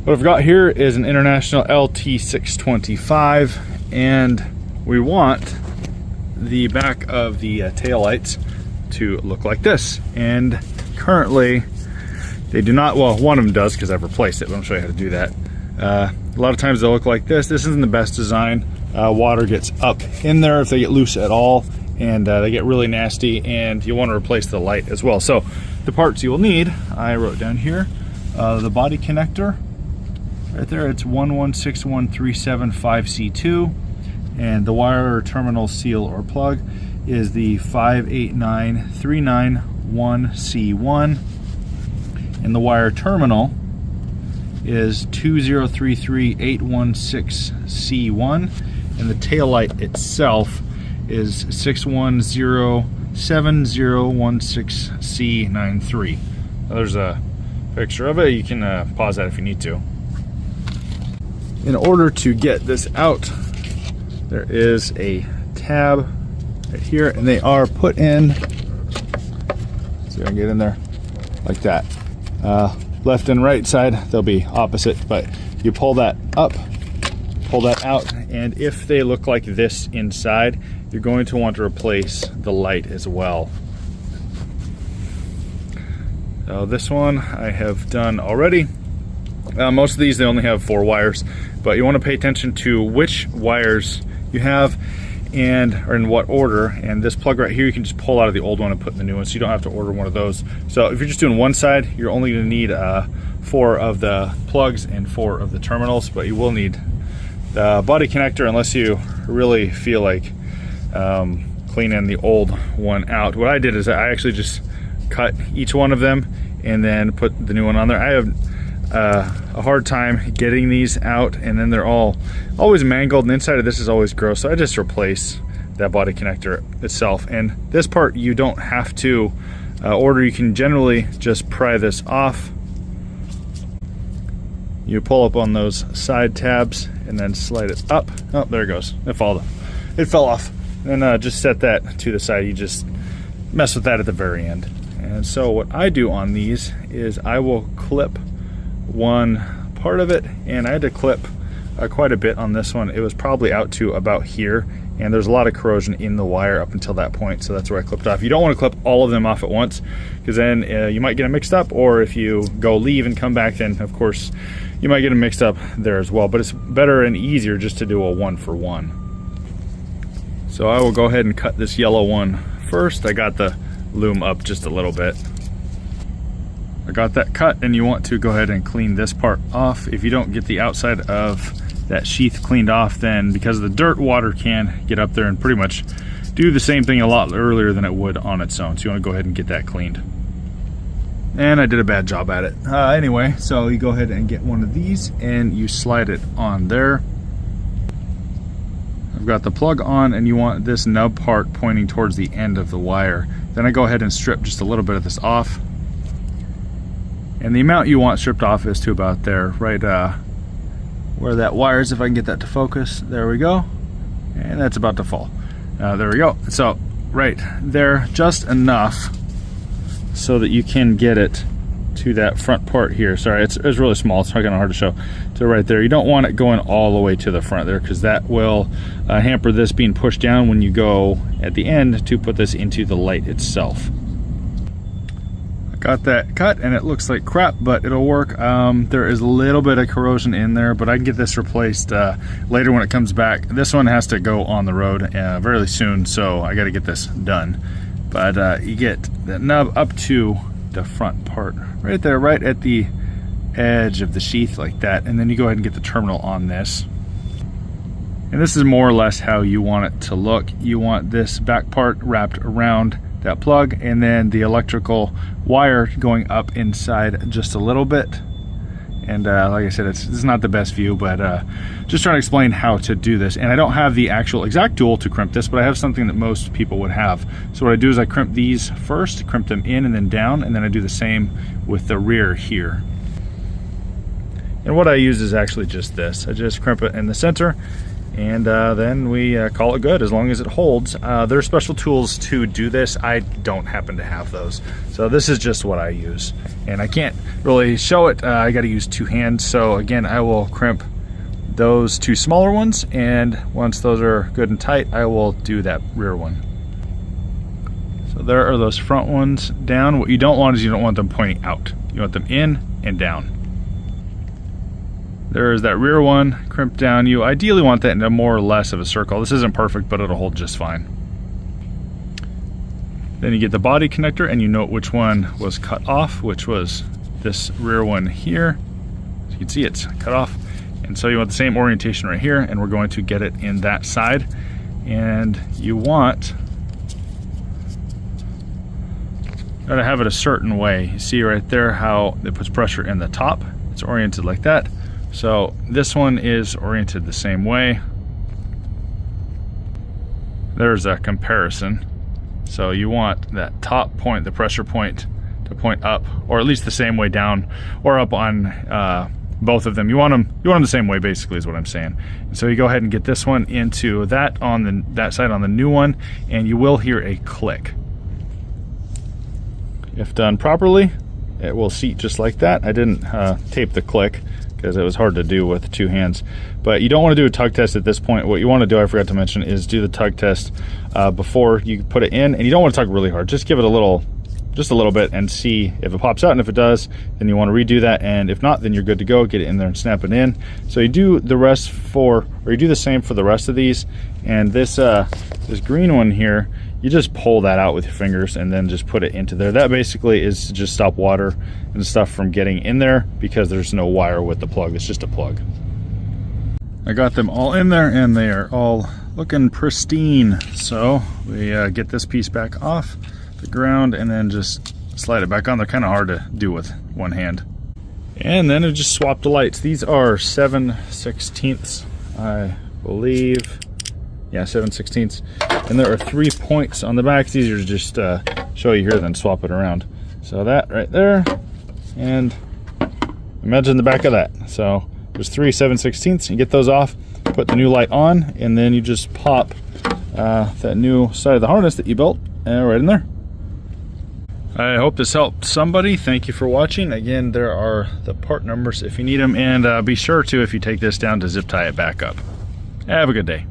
What I've got here is an International LT625, and we want the back of the taillights to look like this. And currently they do not. Well, one of them does because I've replaced it, but I'll show you how to do that. A lot of times they'll look like this. This isn't the best design. Water gets up in there if they get loose at all, and they get really nasty, and you want to replace the light as well. So the parts you will need, I wrote down here, the body connector right there, it's 1161375C2, and the wire or terminal seal or plug is the 589391C1, and the wire terminal is 2033816C1, and the tail light itself is 6107016C93. There's a picture of it. You can pause that if you need to. In order to get this out, there is a tab right here, and they are put in, see if I can get in there, like that. Left and right side, they'll be opposite, but you pull that up, pull that out, and if they look like this inside, you're going to want to replace the light as well. So this one I have done already. Most of these, they only have 4 wires, but you want to pay attention to which wires you have and or in what order. And this plug right here, you can just pull out of the old one and put in the new one, so you don't have to order one of those. So if you're just doing one side, you're only going to need 4 of the plugs and 4 of the terminals, but you will need the body connector unless you really feel like cleaning the old one out. What I did is I actually just cut each one of them and then put the new one on there. I have a hard time getting these out, and then they're always mangled, and the inside of this is always gross, so I just replace that body connector itself. And this part you don't have to order. You can generally just pry this off. You pull up on those side tabs and then slide it up. Oh, there it goes. It fell off. And just set that to the side. You just mess with that at the very end. And so what I do on these is I will clip one part of it, and I had to clip quite a bit on this one. It was probably out to about here, and there's a lot of corrosion in the wire up until that point, so that's where I clipped off. You don't want to clip all of them off at once, because then you might get them mixed up, or if you go leave and come back, then of course you might get them mixed up there as well. But it's better and easier just to do a 1-for-1. So I will go ahead and cut this yellow one first. I got the loom up just a little bit. I got that cut, and you want to go ahead and clean this part off. If you don't get the outside of that sheath cleaned off, then because of the dirt, water can get up there and pretty much do the same thing a lot earlier than it would on its own. So you want to go ahead and get that cleaned. And I did a bad job at it. Anyway, so you go ahead and get one of these and you slide it on there. I've got the plug on, and you want this nub part pointing towards the end of the wire. Then I go ahead and strip just a little bit of this off. And the amount you want stripped off is to about there, right where that wire is, if I can get that to focus. There we go. And that's about to fall. There we go. So right there, just enough so that you can get it to that front part here. Sorry, it's really small. It's kind of hard to show. So right there, you don't want it going all the way to the front there, because that will hamper this being pushed down when you go at the end to put this into the light itself. Got that cut, and it looks like crap, but it'll work. There is a little bit of corrosion in there, but I can get this replaced later when it comes back. This one has to go on the road very soon, so I got to get this done. But you get the nub up to the front part right there, right at the edge of the sheath like that, and then you go ahead and get the terminal on this. And this is more or less how you want it to look. You want this back part wrapped around that plug, and then the electrical wire going up inside just a little bit. And like I said, it's not the best view, but just trying to explain how to do this. And I don't have the actual exact tool to crimp this, but I have something that most people would have. So what I do is I crimp these first, crimp them in and then down, and then I do the same with the rear here. And what I use is actually just this. I just crimp it in the center, And then we call it good as long as it holds. There are special tools to do this. I don't happen to have those. So this is just what I use. And I can't really show it. I got to use 2 hands. So again, I will crimp those 2 smaller ones. And once those are good and tight, I will do that rear one. So there are those front ones down. What you don't want is you don't want them pointing out. You want them in and down. There's that rear one crimped down. You ideally want that in a more or less of a circle. This isn't perfect, but it'll hold just fine. Then you get the body connector and you note which one was cut off, which was this rear one here. As you can see, it's cut off. And so you want the same orientation right here, and we're going to get it in that side. And you want to have it a certain way. You see right there how it puts pressure in the top. It's oriented like that. So this one is oriented the same way. There's a comparison. So you want that top point, the pressure point, to point up, or at least the same way down or up on both of them. You want them the same way, basically, is what I'm saying. And so you go ahead and get this one into that on that side on the new one, and you will hear a click. If done properly, it will seat just like that. I didn't tape the click because it was hard to do with 2 hands. But you don't want to do a tug test at this point. What you want to do, I forgot to mention, is do the tug test before you put it in. And you don't want to tug really hard. Just give it just a little bit and see if it pops out. And if it does, then you want to redo that. And if not, then you're good to go. Get it in there and snap it in. So you do the rest you do the same for the rest of these. And this green one here, you just pull that out with your fingers and then just put it into there. That basically is to just stop water and stuff from getting in there because there's no wire with the plug. It's just a plug. I got them all in there and they are all looking pristine. So we get this piece back off the ground and then just slide it back on. They're kind of hard to do with one hand. And then I just swapped the lights. These are 7/16, I believe. Yeah, 7/16. And there are 3 points on the back. It's easier to just show you here than swap it around. So that right there, and imagine the back of that. So there's 3 7/16. You get those off, put the new light on, and then you just pop that new side of the harness that you built right in there. I hope this helped somebody. Thank you for watching. Again, there are the part numbers if you need them, and be sure to, if you take this down, to zip tie it back up. Have a good day.